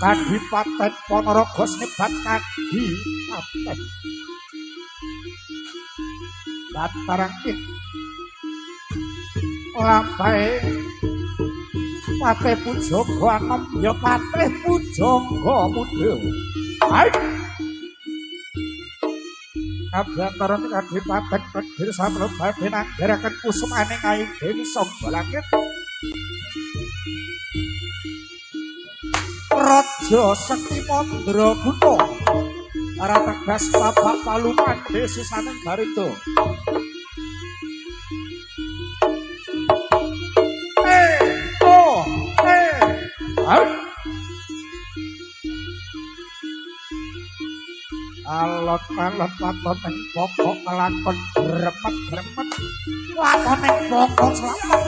Kadipaten Ponorogo sebat Kadipaten Batarangkit lampahe Patih Pujangga anom ya Patih Pujangga mundhil. Hai. Kabyantaran Kadipaten Kedhir samra badhe nanggaraken kusumaning ayu dewi sangga langit. Raja Sekti Mandraguna para tegas Bapak Paluman desisaning Barito. Alot-alot watoning pokok kelakon gremet-gremet watoning pokok selamat.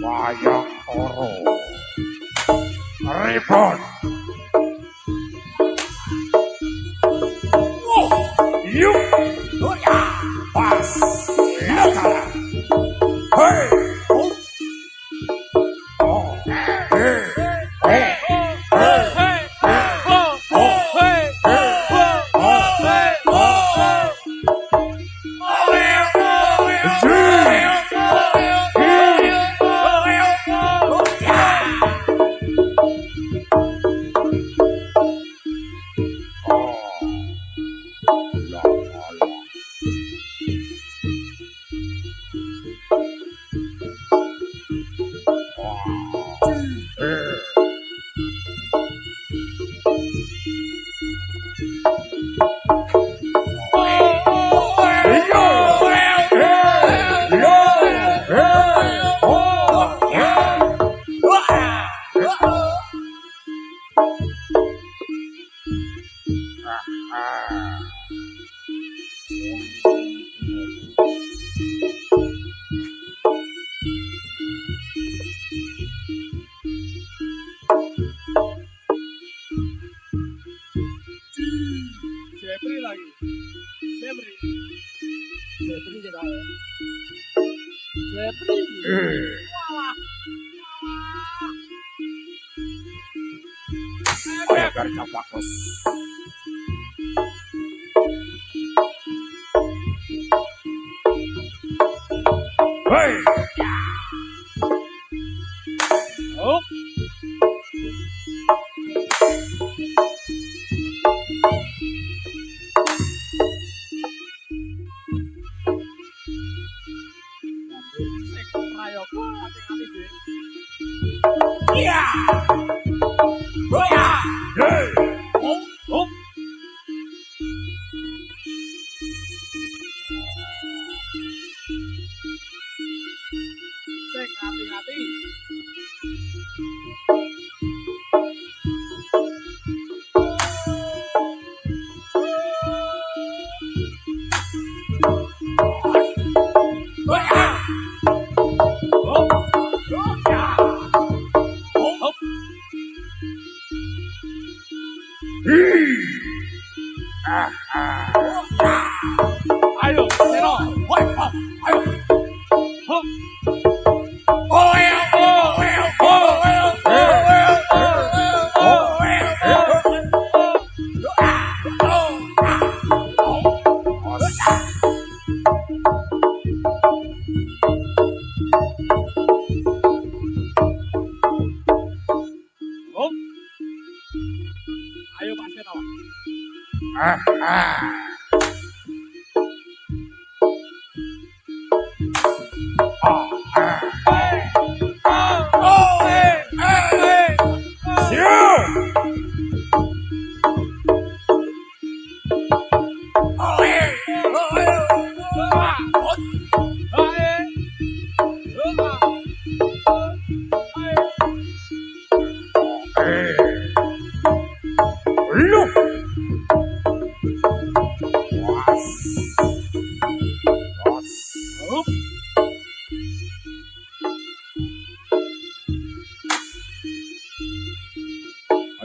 Wayang Oro Ribon Yuk Pas Lekala Hei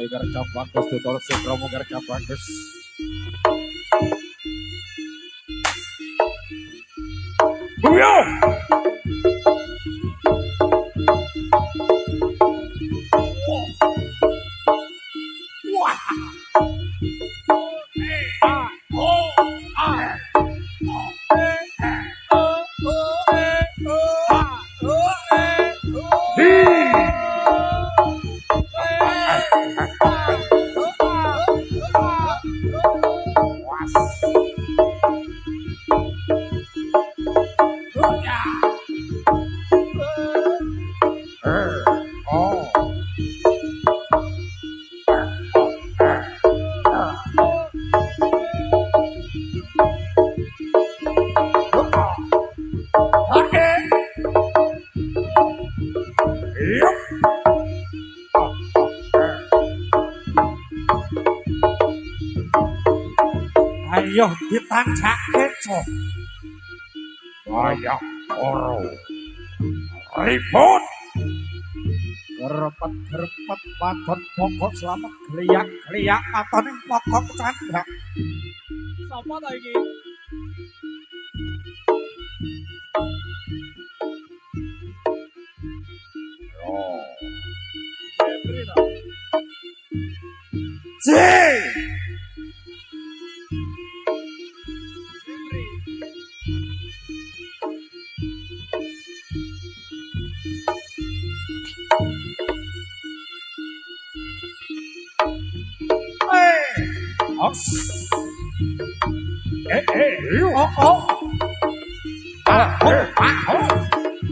Ayo kerja bagus tutur Sukromo kerja bagus. Buyo. Wah. Ayo ditancake, Cok. Ayo oro. Ribut. Gerepet-gerepet wadon pokok selamat geliak-geliak matoning pokok candak. Sapa ta iki? Oh. Febri ta? Cih. Febri. Os. Lu. Oh.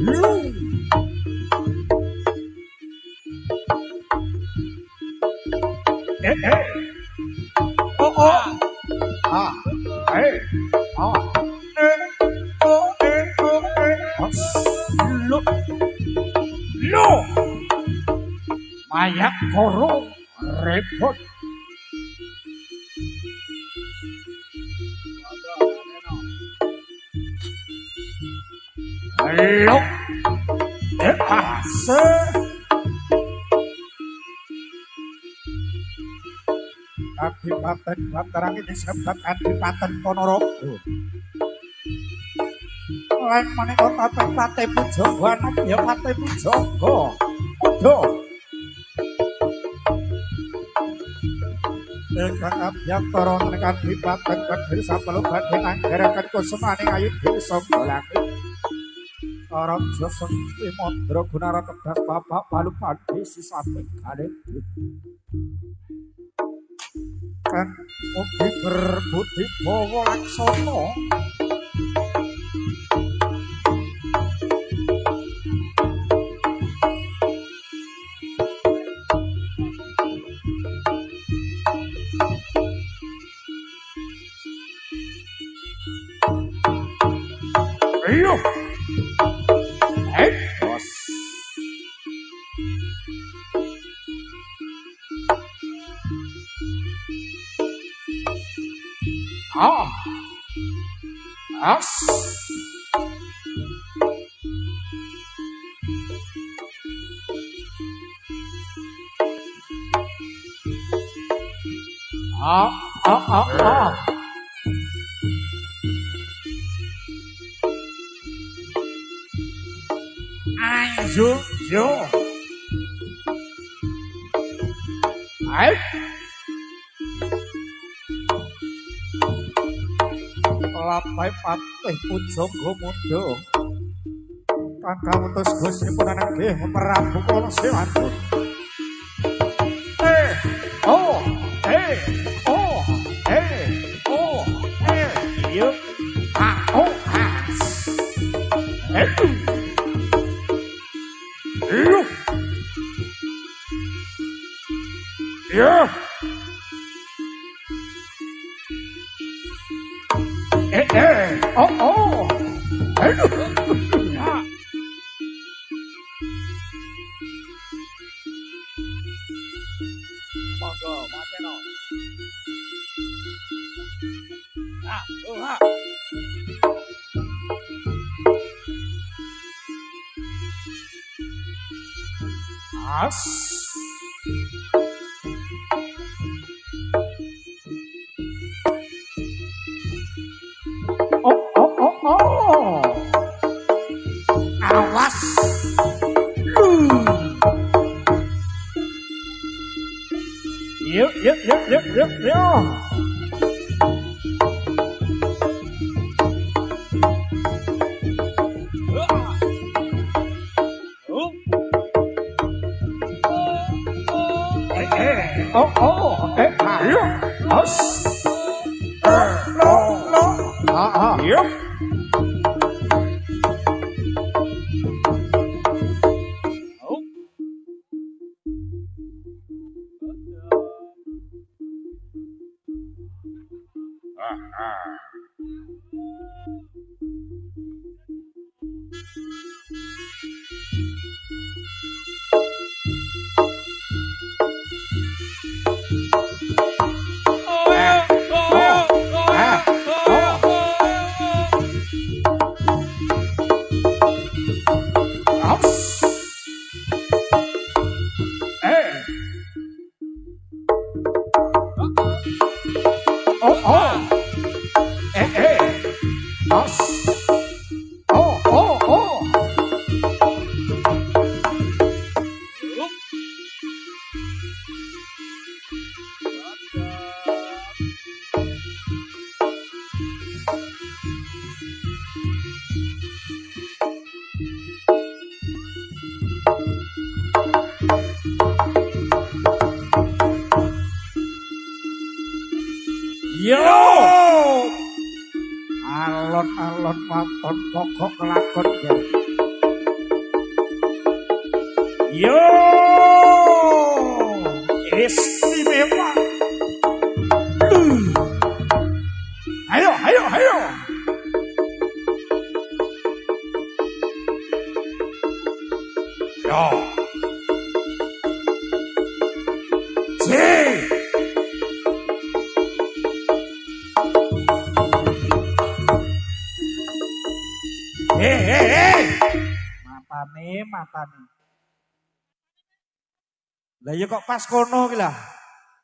Lu. Oh. Ah. Oh. Os. Lu. Lu. Mayak koro repot. Lu. Ase. Kadipaten Batarang ini sebab Kadipaten Ponorogo. Lain menika Tape Pate Pujogo anak ya Pate Pujogo. Udo. Ingkang abiyantara menika Kadipaten Kediri sapelo badhe anggaraken kusumaning ayu dewi sangga langit. Raja Sekti Mandra Gunara Tedas Bapak Palu Padi Sisate Kalih. Kan ugi berbudi bawa laksana. Ayo. Bos. Ah. As. Ah. Ayo, yo. Ayo. Lapai patih Pujogo Mundo. Kakang utus Gusti Punanan nggih Prabu Kala Sewantun. Yo. As. Yo. Monggo, mateno. As. Yuk, yuk, yuk, yuk, yuk, yuk. Oh, oh, ayo, os, lo, yuk. Yo, alon-alon waton pokok kelakon ya. Yo, istimewa. Ayo, ayo, ayo. Yo. Matane. Lah ya kok pas kono ki lah.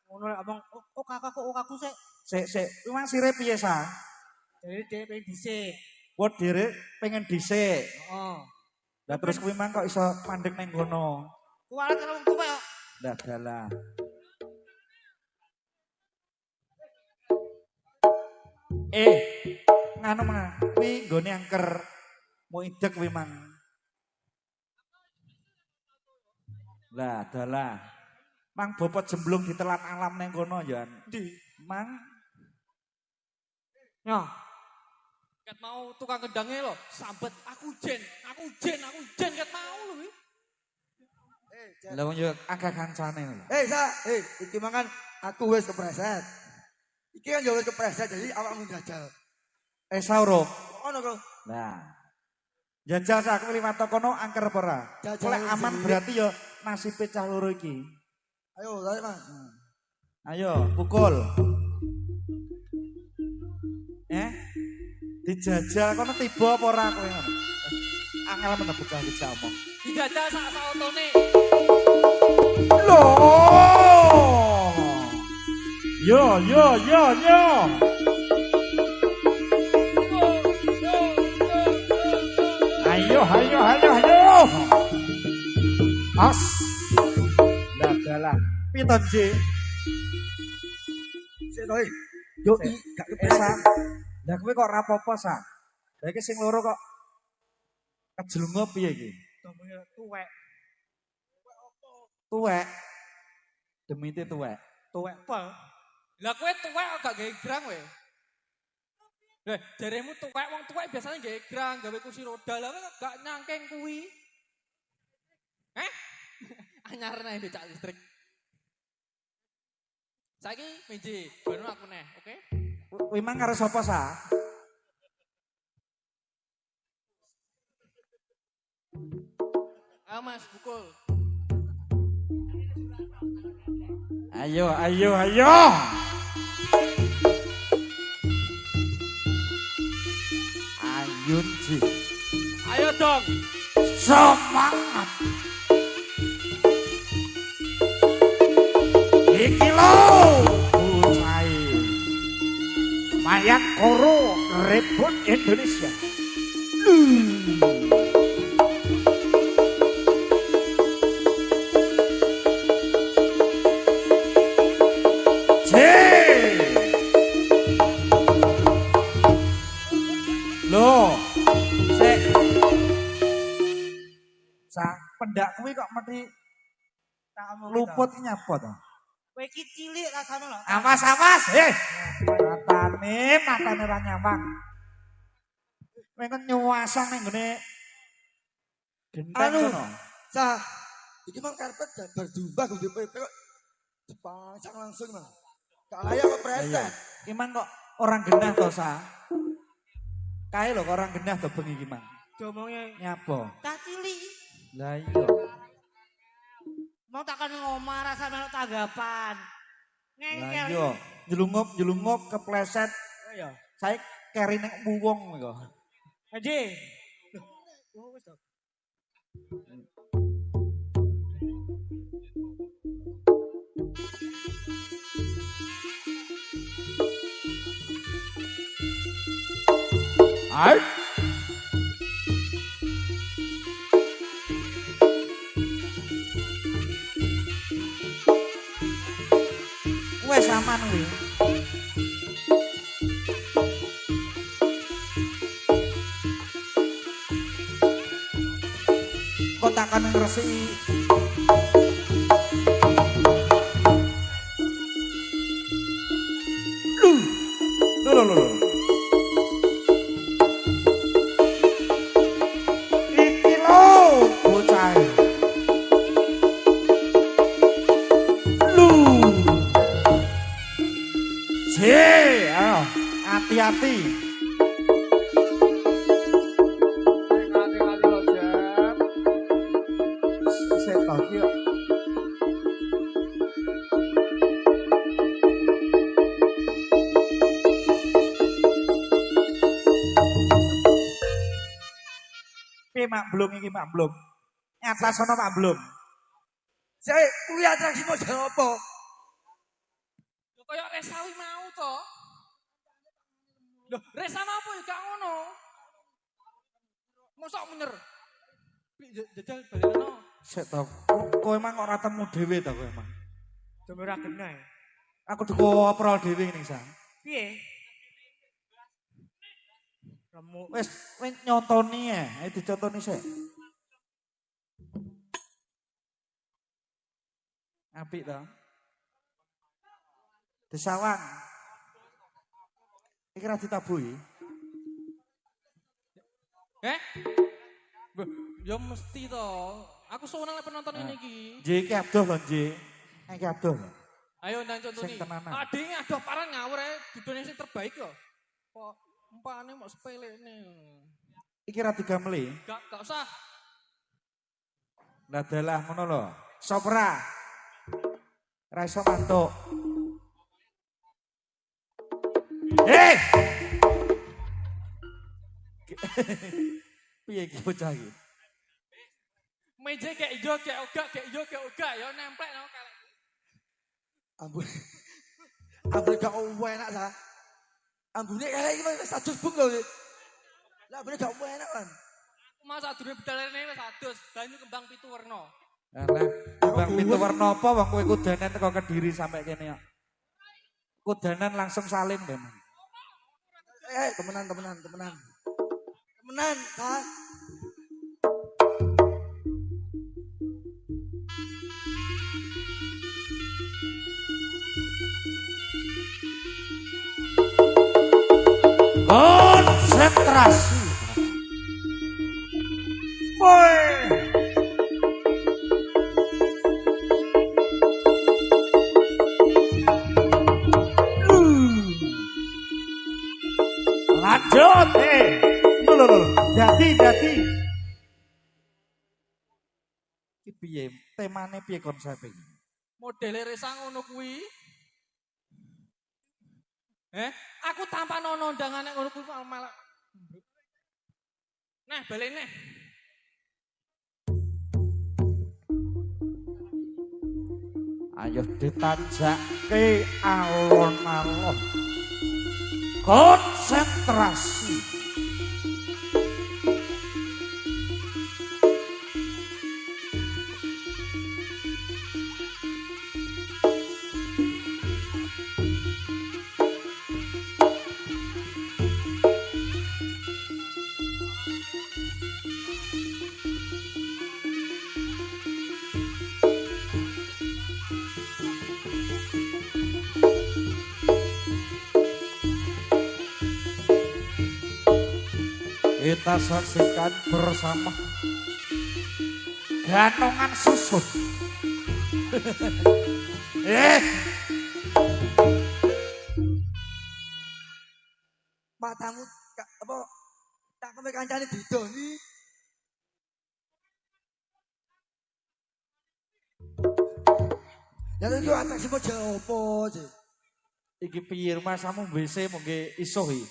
Ngono lek omong oh kakakku sik. Sik. Kuwi mang sire piye, Sa? Jadi dhek pengen dhisik. Wot dhewe pengen dhisik. Heeh. Lah terus kuwi mang kok iso mandek nang kono. Kuwalet karo wong tuwa yo. Lah dalah. Nganu mang, kuwi nggone angker mau idek kuwi mang. Lah dalah. Mang bopot jemblung ditelan alam nang kono ya. Ndi? Mang Ya. Ket mau tukang gendangnya lho, sambet aku jen ket mau lho iki. Lah wong yo akeh kancane lho. Iki mangan aku wis kepreset. Iki kan yo wis kepreset jadi awakmu jajal. Sauro. Ono kok. Nah. Jajal sak liwat kono angker apa ora? Jajal Lek aman sendiri. berarti yo nasibe cah loro iki. Ayo, ayo Mas. Ayo, pukul. Dijajal kono tiba apa ora kowe ngono? Angel men bocah-bocah omong. Dijajal sak sautone. Loh. Yo. Ayo. As. Dalah. Piton Ji. Sik to. Yo gak kepreset. Lah kowe kok ora apa-apa, Sa? Lah iki sing loro kok kejlungo piye iki? Domene tuwek. Tuwek. Demite tuwek. Tuwek apa? Lah kowe tuwek kok gak gawe grang kowe. Lah jaremu tuwek wong tuwek biasanya gawe grang, gawe kursi roda. Lah kowe gak nyangkeng kuwi. Anyar nae becak listrik. Saiki meje, baru aku neh, oke? Kuwi mang karo sapa, Sa? Ayo Mas, pukul. Ayo. Ayun Ji. Ayo dong. Semangat. Iki lho, Ucai. Mayang Koro Rebut Indonesia. mesti luput nyapa to. Kowe iki cilik rasane lho. Awas. Matane ra nyawang. Kowe kan nyuwasang ning gone genteng Anu. kono. Sah. Iki mang karpet dan berjubah gede PP kok dipasang langsung mah. Gak layak kok preset. Iki mang kok orang genah to, Sa? Kae lho kok orang genah to bengi iki mang. Domonge Nyapa? cah cilik. Lah iya. Mau takkan ngomah rasa melok tanggapan. Lah Ngengkel. iya. Nyelungup kepleset. Oh iya. Saya keri nek muwung kok. Aji. Oh wis to. Ai. Wes aman kuwi. Kotakan ngresiki. Lho. Iki lho bocah. Lu. Ayo, hati-hati. Hati-hati lo, Jep. Saya tahu ki. Mak belum. Atas sono mak belum. Saya kuwi atraksi mau jalan apa? Lho kaya resawi mau to. Lho, resa apa ya gak ngono. Mosok bener. Jajal baleno. Sik to. Kowe emang ora temu dhewe to kowe emang. Demi ora genah. Aku duko oprol dhewe ning Sang. Piye? Remuk. Wis nyontoni ae dicontoni sik. Apik to. Disawang. Iki ra ditabuhi. Ya mesti to. Aku seneng lek penonton ini iki. Nggih iki adoh lho nggih. Iki adoh. Ayo nang contoni. Sing tenanan. Adine adoh paran ngawur ae dudune sing terbaik kok. Kok umpane mok sepelene. Iki ra digameli. Gak usah. Lah dalah ngono lho. Sopra. Ra iso mantuk. Piye iki bocah iki? Meja kayak ijo kayak uga ya nemplek nang kalek. Ampun. Ampun gak enak sa. Ambune kalek iki wis adus bung lho. Lah ambune gak enak kan. Masa durung bedalene wis adus, banyu kembang pitu werna. Alah, Bang Pitu warna apa wong kowe kudanan teko Kediri sampai kene ya. Kudanan langsung salim memang. Temenan. Temenan, Kak. Konsentrasi. Woi. Lanjut, lho. Dadi. Iki piye? Temane piye konsep iki? Modele resa ngono kuwi. Aku tanpa nono undangan nek ngono kuwi malah. Nah, balene. Ayo ditanjakke alon-alon. Konsentrasi. Kita saksikan bersama ganongan susun. Matamu apa tak kene kancane didoni. Ya itu atraksi mau jawab apa sih? Iki piye masamu WC mungkin iso iki.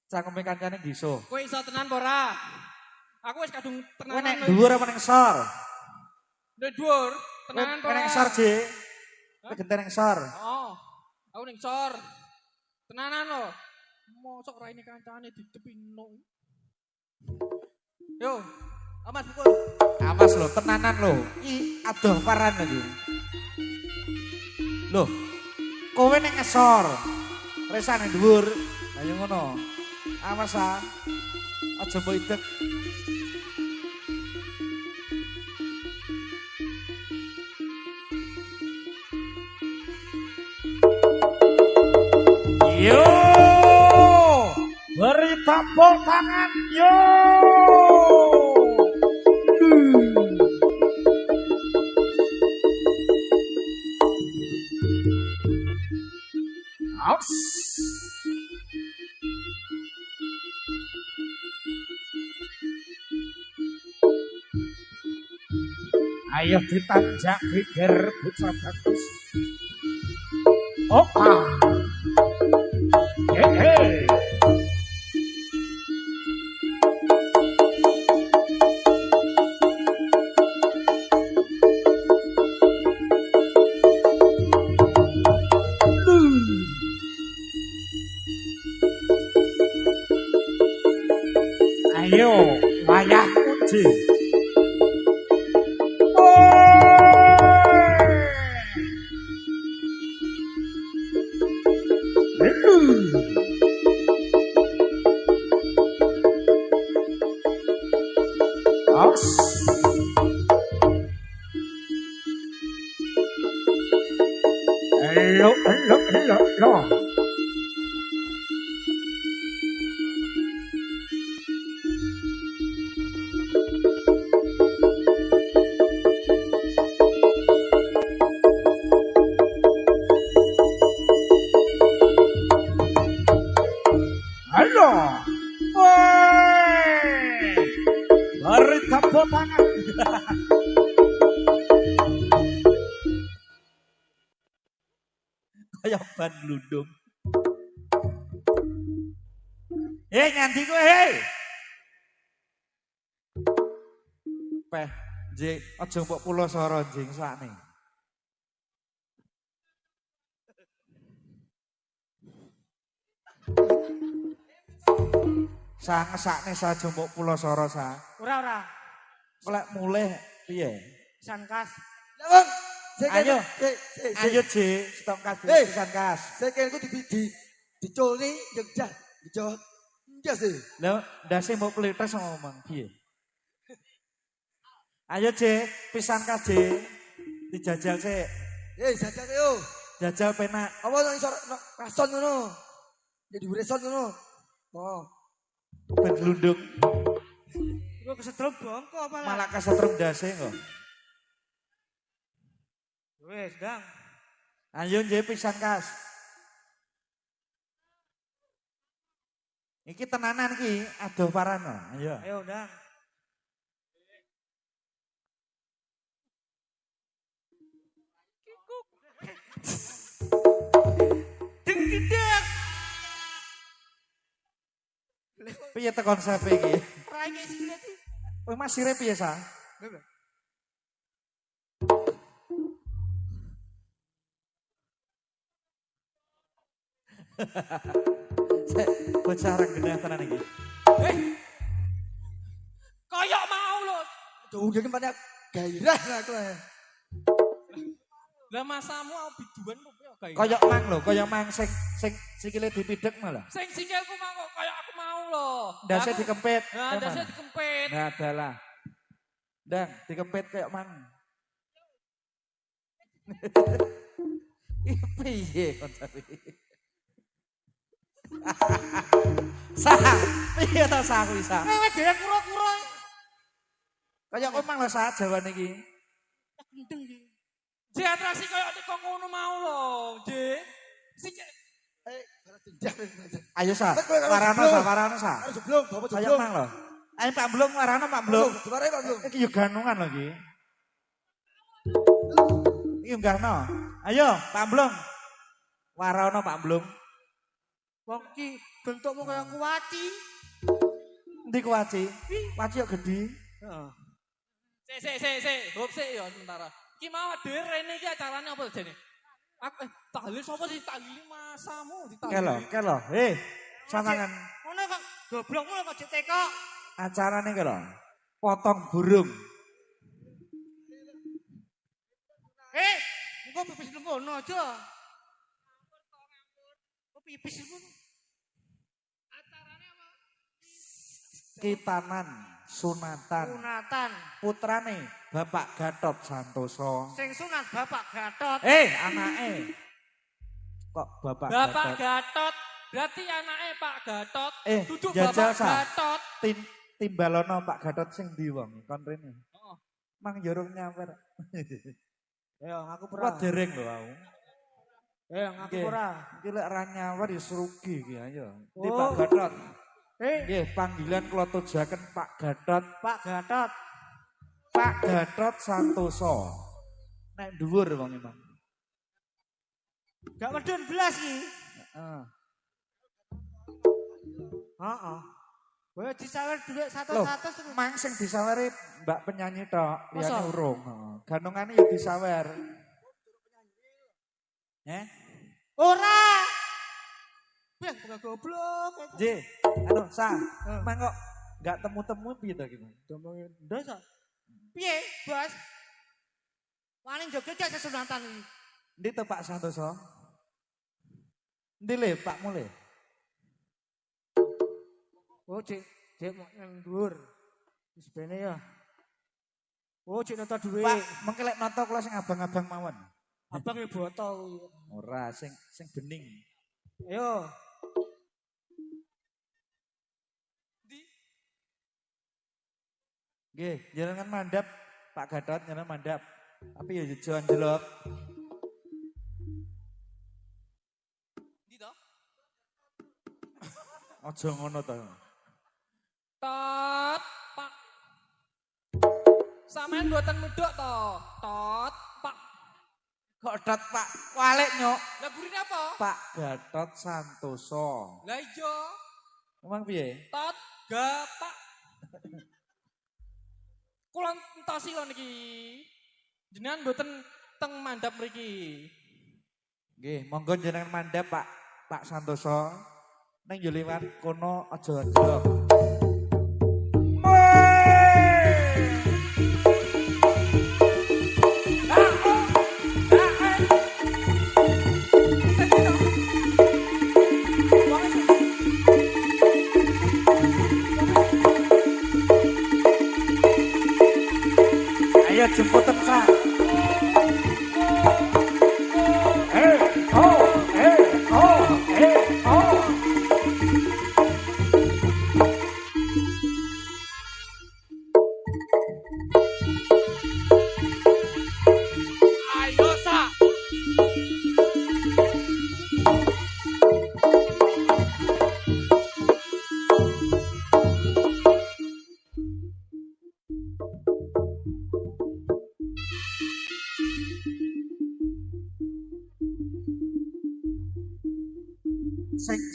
Cangkeme kancane diso. Kowe iso tenan apa ora? Aku wis kadung Kowe tenanan. nek dhuwur apa ning sor? Nek dhuwur, tenanan Kowe apa ning ora? sor, Je. Kowe genten ning sor. Oh. Aku ning sor. Tenanan lho. Mosok raine kancane ditepino. Yo, Amas pukul. Awas lho, tenanan lho. Iki adoh paran lagi. Lho. Kowe ning ngesor. Resane dhuwur. Lah yo ngono. Awas ah. Aja mbok idek. Yo! Beri tepuk tangan yo! Aus! Ayo ditanjak bider bocah bagus. Opa! Hey! Ayo, wayah uji. Hello, hello, hello, hello. Halo. Woi. Mari tepuk tangan. Kayak ban glundung. Nganti kowe, hei. Peh, J, aja mbok pulo soro jing sakne. Sa ngesakne saja mbok pulo soro sa. Ora. Lek mulih piye? Sankas. Lah Bang, Ayo. Ayo J, stop kas pisan kas. Sekelku diculni yang jah, dijawab. Enggak sih. Lah ndase mbok pletes ngomong piye? Ayo J, pisan kas J. Dijajal sik. Jajal yo. Jajal penak. Apa nang isor rason ngono. Jadi reson ngono. Oh. Ben glundung. Gue kesetrum bongko apa lah? Malah kesetrum ndase kok. Wes, Dang. Ayo J, pisan kas. Iki tenanan iki adoh parano. Ayo. Ayo, Dang. Deng deng. Piye te konsep iki? Rai kayak sini sih. Kowe masih piye sa? Bocah arek genah tenan iki. Kayak mau lho. Tuh jadi pada gairah aku. Lah masamu aku biduan kok kayak. Kayak mang lho, kayak mang sing sikile dipidhek malah. Sing sikilku mau kok kayak aku mau lho. Ndase dikempit. Nah, ndase dikempit. Nah, adalah. Dang, dikempit kayak mang. Piye konsep iki? Sah. Piye ta sah kuwi sah? Kowe dhewe kura-kura. Kaya kowe mang lho sah jawane iki. Gendeng iki. J atraksi koyo kok ngono mau lho, J. Sing Ayo sah. Warana sah. Harus belum, bapak Kaya mang lho. Ayo Pak Blung warana Pak Blung. Sebenarnya Pak Blung. Iki yo ganungan lho iki. Iki enggakno. Ayo Pak Blung. Warana Pak Blung. Wong iki bentukmu kaya kuwaci. Endi ku waci? Waci yo gedhi. Heeh. Sik, hop sik ya sementara. Iki mau dhewe rene iki acarane apa jane? Aku tahlil sapa sih tahlil masamu ditahlil. Kelo. Sanangan Ngono kok goblokmu kok jek tekok. acarane ki lho. Potong burung. Engko pipis lu ngono aja. Kok pipis iku? Acarane apa? Kitanan, sunatan. Sunatan. Putrane Bapak Gatot Santoso. Sing sunat Bapak Gatot. Anake. Kok Bapak Bapak Gatot? Gatot, berarti anake Pak Gatot, duduk jajal, Bapak Sa. Gatot. Timbalono Pak Gatot sing ndi wong kon rene. Heeh. Mang jorong nyamper. Ayo ngaku Kok pura. dereng lho aku. Ayo ngaku Nggih. pura. Iki lek ra nyawar ya serugi iki ayo. Iki Oh. Pak Gatot. Eh, Nggih, panggilan kula tujuaken Pak Gatot. Pak Gatot. Pak Gatot Santoso. Nek dhuwur wong emang. Gak medun belas iki. Heeh. Heeh. Kowe disawer dhuwit Loh, 100 terus. mang sing disaweri Mbak penyanyi tok, liyane Masa? urung. Heeh. Ganungane ya disawer. Ora. Beh, bukan goblok. J, anu Sa, mang kok enggak temu-temu piye to gimana? Ngomongin dosa. Piye, Bos? Paling joget aja sesunatan iki. Ndi to Pak Santoso? Ndi le Pak Mule? Oh, cek mau nang dhuwur. Wis bene ya. Oh, cek nata dhuwit. Pak, mengke lek nata kula sing abang-abang mawon. Abang ya botol. Ora sing bening. Ayo. Nggih, jenengan mandap Pak Gatot jenengan mandap. Tapi ya jojo anjelok. Ndi to? Aja ngono to. Tot, Pak. Sampeyan mboten mudhuk to. Tot, Pak. Kok dot Pak Walek nyok. Lah burine apa? Pak Gatot Santoso. Lah iya. Emang piye? Tot, Pak. Kula entosi lho niki. Jenengan mboten teng mandap mriki. Nggih, monggo jenengan mandap Pak Santoso. Ning yo liwat kono aja njlok. Ayo jemputan Sa. Ayo Sa.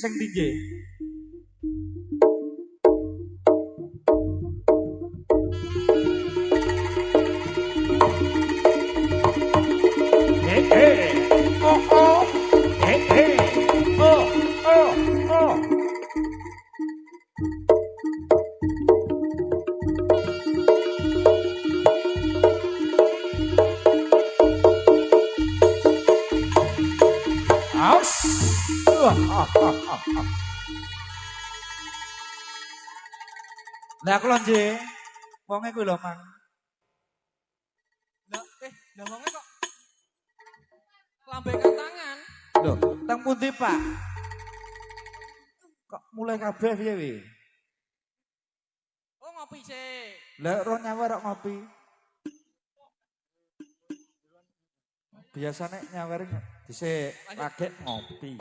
Sing tinggi. Lah aku lonje. Wonge kuwi lho, Mang. Lah wonge kok lambaikan tangan. Lho, teng pundi, Pak? Kok mulai kabeh piye wi? Oh ngopi sih. Lah ro nyawer kok ngopi. Biasane nyawer dhisik lagek ngopi.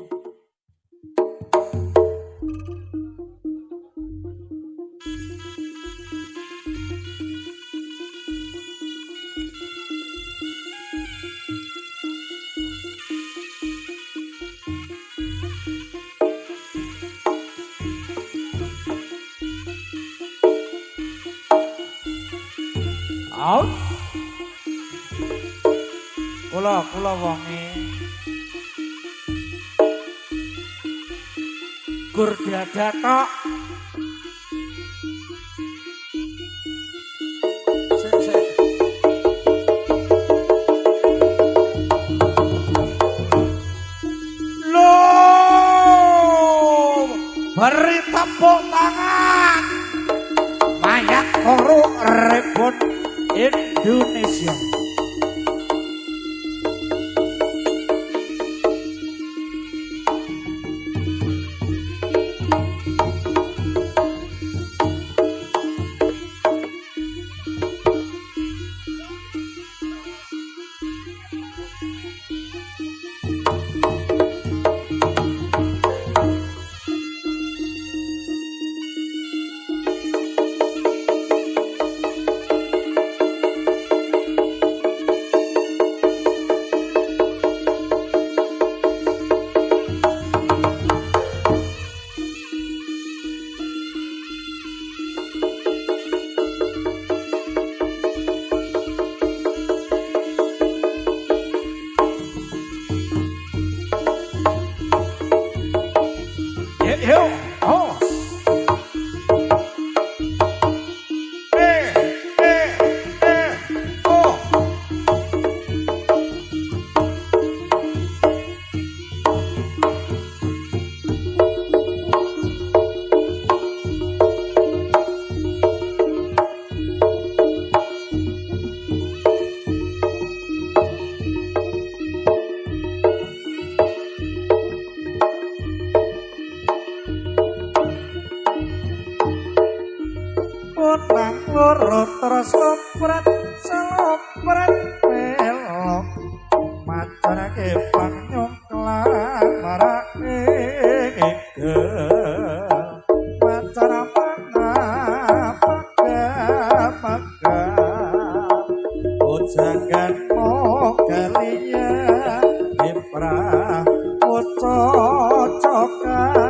Out. Kula wonge gur dadak tok. Sik. Loh, beri tepuk tangan. Mayat Koro Rebon Indonesia. Nang loro terus lopret selopret pelok macanake panyong kelan marake gegel macara paga ojangan mo kaliya diprah cocokan